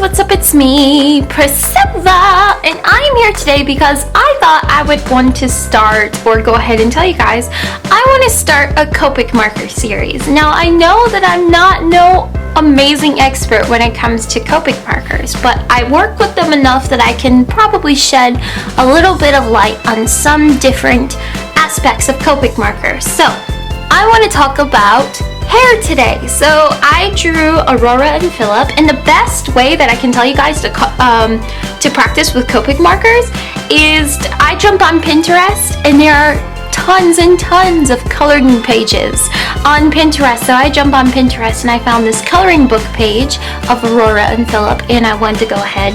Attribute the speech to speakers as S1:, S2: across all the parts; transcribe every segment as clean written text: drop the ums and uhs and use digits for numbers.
S1: what's up? It's me, Priscilla, and I'm here today because I thought I would want to start, or go ahead and tell you guys, I want to start a Copic marker series. Now, I know that I'm not no amazing expert when it comes to Copic markers, but I work with them enough that I can probably shed a little bit of light on some different aspects of Copic markers. So, I want to talk about hair today. So I drew Aurora and Philip, and the best way that I can tell you guys to practice with Copic markers is I jump on Pinterest, and there are tons and tons of coloring pages on Pinterest. So I jump on Pinterest and I found this coloring book page of Aurora and Philip, and I wanted to go ahead.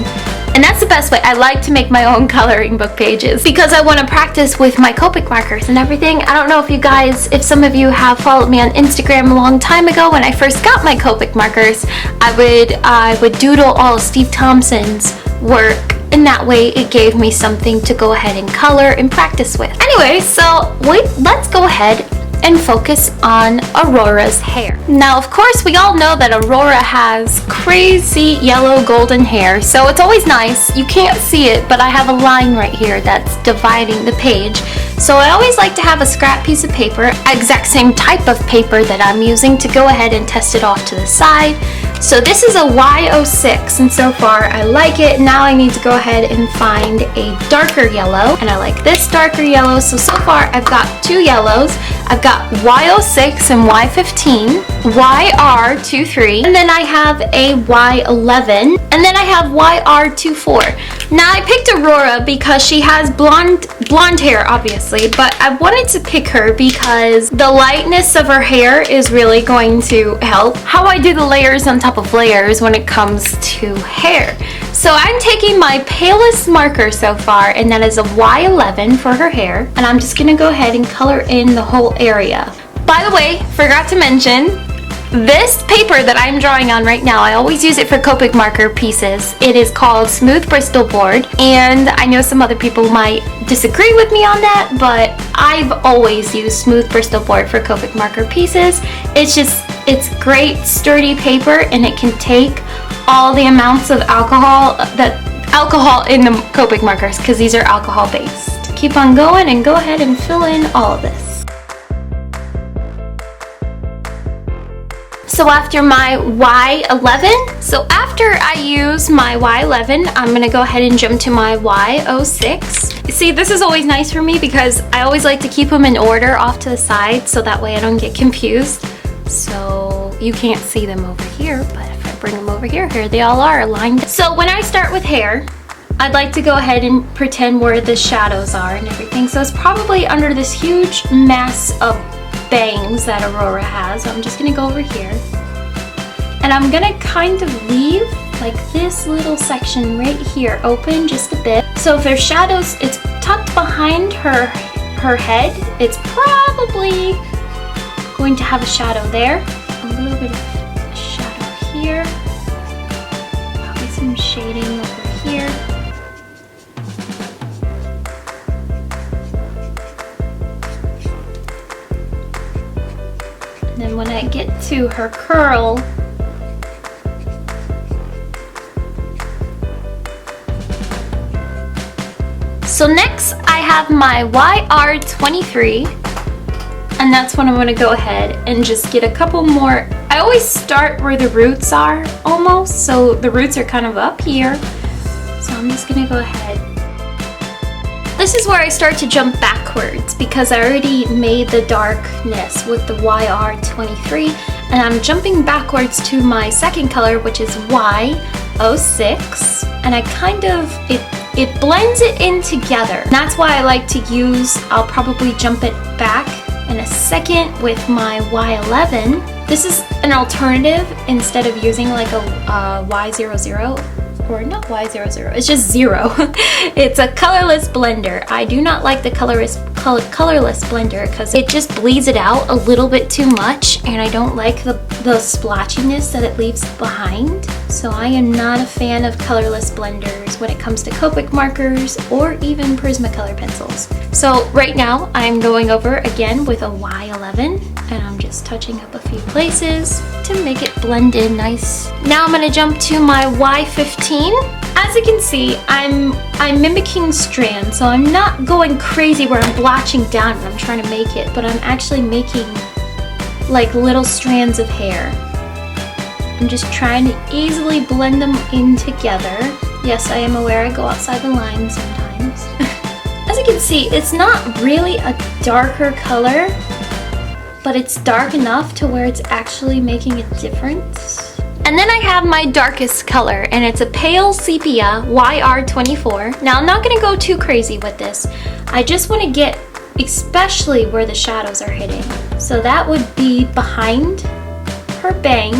S1: And that's the best way. I like to make my own coloring book pages because I want to practice with my Copic markers and everything. I don't know if some of you have followed me on Instagram a long time ago. When I first got my Copic markers, I would doodle all of Steve Thompson's work, and that way it gave me something to go ahead and color and practice with. Anyway, so let's go ahead and focus on Aurora's hair. Now, of course, we all know that Aurora has crazy yellow golden hair, so it's always nice. You can't see it, but I have a line right here that's dividing the page. So I always like to have a scrap piece of paper, exact same type of paper that I'm using, to go ahead and test it off to the side. So this is a Y06, and so far I like it. Now I need to go ahead and find a darker yellow, and I like this darker yellow. So far I've got two yellows. I've got Y06 and Y15, YR23, and then I have a Y11, and then I have YR24. Now I picked Aurora because she has blonde hair, obviously, but I wanted to pick her because the lightness of her hair is really going to help how I do the layers on top of layers when it comes to hair. So I'm taking my palest marker so far, and that is a Y11 for her hair, and I'm just gonna go ahead and color in the whole area. By the way, forgot to mention, this paper that I'm drawing on right now, I always use it for Copic marker pieces. It is called Smooth Bristol Board, and I know some other people might disagree with me on that, but I've always used Smooth Bristol Board for Copic marker pieces. It's great sturdy paper, and it can take all the amounts of alcohol in the Copic markers, because these are alcohol based. Keep on going and go ahead and fill in all of this. So after my Y11, so after I use my Y11, I'm gonna go ahead and jump to my Y06. See, this is always nice for me because I always like to keep them in order off to the side, so that way I don't get confused. So you can't see them over here, but if I bring them over here they all are lined up. So when I start with hair, I'd like to go ahead and pretend where the shadows are and everything. So it's probably under this huge mass of bangs that Aurora has. So I'm just gonna go over here, and I'm gonna kind of leave like this little section right here open just a bit. So if there's shadows, it's tucked behind her head. It's probably going to have a shadow there, a little bit of a shadow here, probably some shading over here. And then when I get to her curl, so next I have my YR23, and that's when I'm going to go ahead and just get a couple more. I always start where the roots are almost, so the roots are kind of up here. So I'm just going to go ahead. This is where I start to jump backwards because I already made the darkness with the YR23, and I'm jumping backwards to my second color, which is Y06, and I kind of, it blends it in together. And that's why I like to use, I'll probably jump it back in a second with my Y11. This is an alternative instead of using like a Y00, or not Y00, it's just 0. It's a colorless blender. I do not like the colorless blender because it just bleeds it out a little bit too much, and I don't like the splotchiness that it leaves behind. So I am not a fan of colorless blenders when it comes to Copic markers or even Prismacolor pencils. So right now I'm going over again with a Y11, and I'm just Just touching up a few places to make it blend in nice. Now I'm gonna jump to my Y15. As you can see, I'm mimicking strands, so I'm not going crazy where I'm blotching down when I'm trying to make it, but I'm actually making like little strands of hair. I'm just trying to easily blend them in together. Yes, I am aware I go outside the line sometimes. As you can see, it's not really a darker color, but it's dark enough to where it's actually making a difference. And then I have my darkest color, and it's a pale sepia YR24. Now I'm not gonna go too crazy with this. I just wanna get especially where the shadows are hitting. So that would be behind her bang,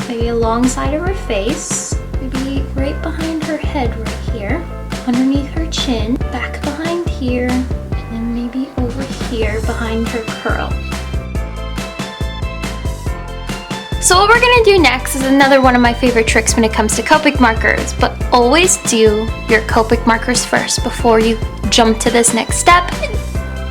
S1: maybe alongside of her face, maybe right behind her head right here, underneath her chin, back behind here, and then maybe over here behind her curl. So what we're gonna do next is another one of my favorite tricks when it comes to Copic markers, but always do your Copic markers first before you jump to this next step.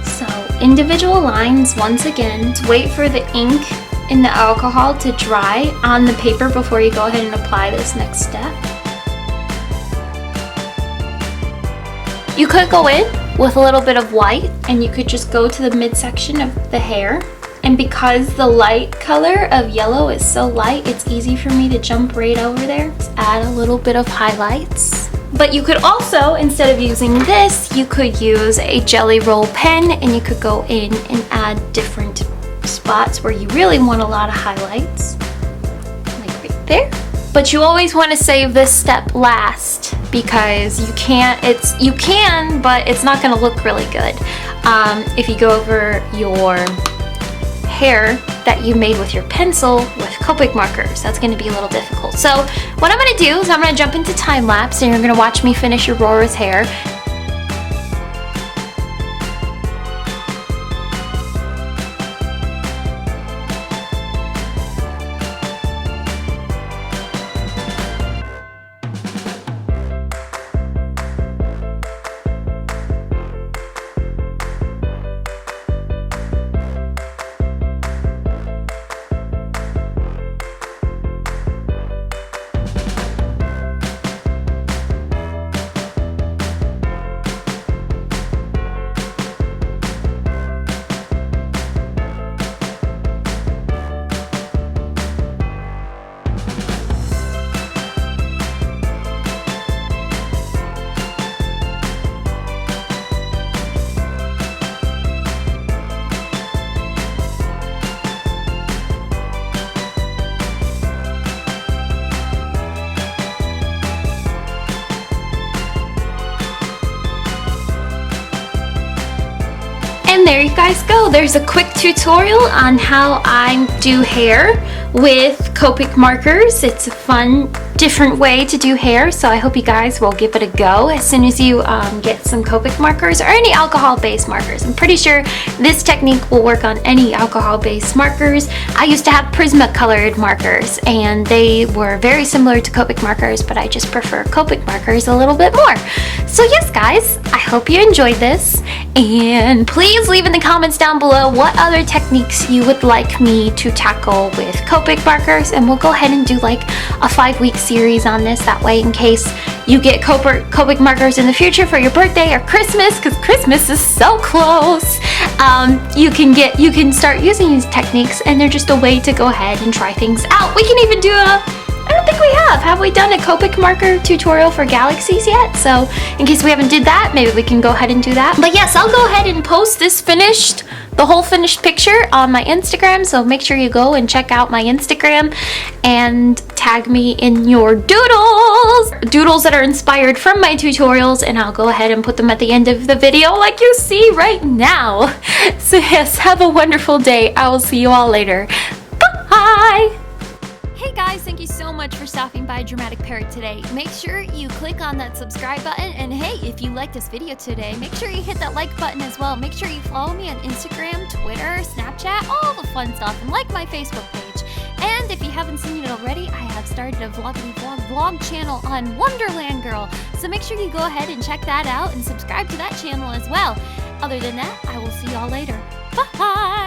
S1: So individual lines, once again, to wait for the ink and the alcohol to dry on the paper before you go ahead and apply this next step. You could go in with a little bit of white, and you could just go to the midsection of the hair. And because the light color of yellow is so light, it's easy for me to jump right over there. Just add a little bit of highlights. But you could also, instead of using this, you could use a jelly roll pen, and you could go in and add different spots where you really want a lot of highlights. Like right there. But you always want to save this step last, because you can, but it's not going to look really good if you go over your hair that you made with your pencil with Copic markers. That's going to be a little difficult. So what I'm going to do is I'm going to jump into time lapse, and you're going to watch me finish Aurora's hair. And there you guys go. There's a quick tutorial on how I do hair with Copic markers. It's a fun, different way to do hair, so I hope you guys will give it a go as soon as you get some Copic markers or any alcohol-based markers. I'm pretty sure this technique will work on any alcohol-based markers. I used to have Prisma-colored markers, and they were very similar to Copic markers, but I just prefer Copic markers a little bit more. So yes, guys, I hope you enjoyed this, and please leave in the comments down below what other techniques you would like me to tackle with Copic markers, and we'll go ahead and do like a 5-week series on this. That way, in case you get Copic markers in the future for your birthday or Christmas, because Christmas is so close, you can start using these techniques, and they're just a way to go ahead and try things out. We can even do I don't think we have we done a Copic marker tutorial for galaxies yet? So in case we haven't did that, maybe we can go ahead and do that. But yes, I'll go ahead and post this the whole finished picture on my Instagram, so make sure you go and check out my Instagram and tag me in your doodles that are inspired from my tutorials, and I'll go ahead and put them at the end of the video like you see right now. So yes, have a wonderful day. I will see you all later. Bye! Hey guys, thank you so much for stopping by Dramatic Parrot today. Make sure you click on that subscribe button, and hey, if you liked this video today, make sure you hit that like button as well. Make sure you follow me on Instagram, Twitter, Snapchat, all the fun stuff, and like my Facebook page. And if you haven't seen it already, I have started a VloggityVlogVlog channel on WunderlandGurl, so make sure you go ahead and check that out and subscribe to that channel as well. Other than that, I will see y'all later. Bye!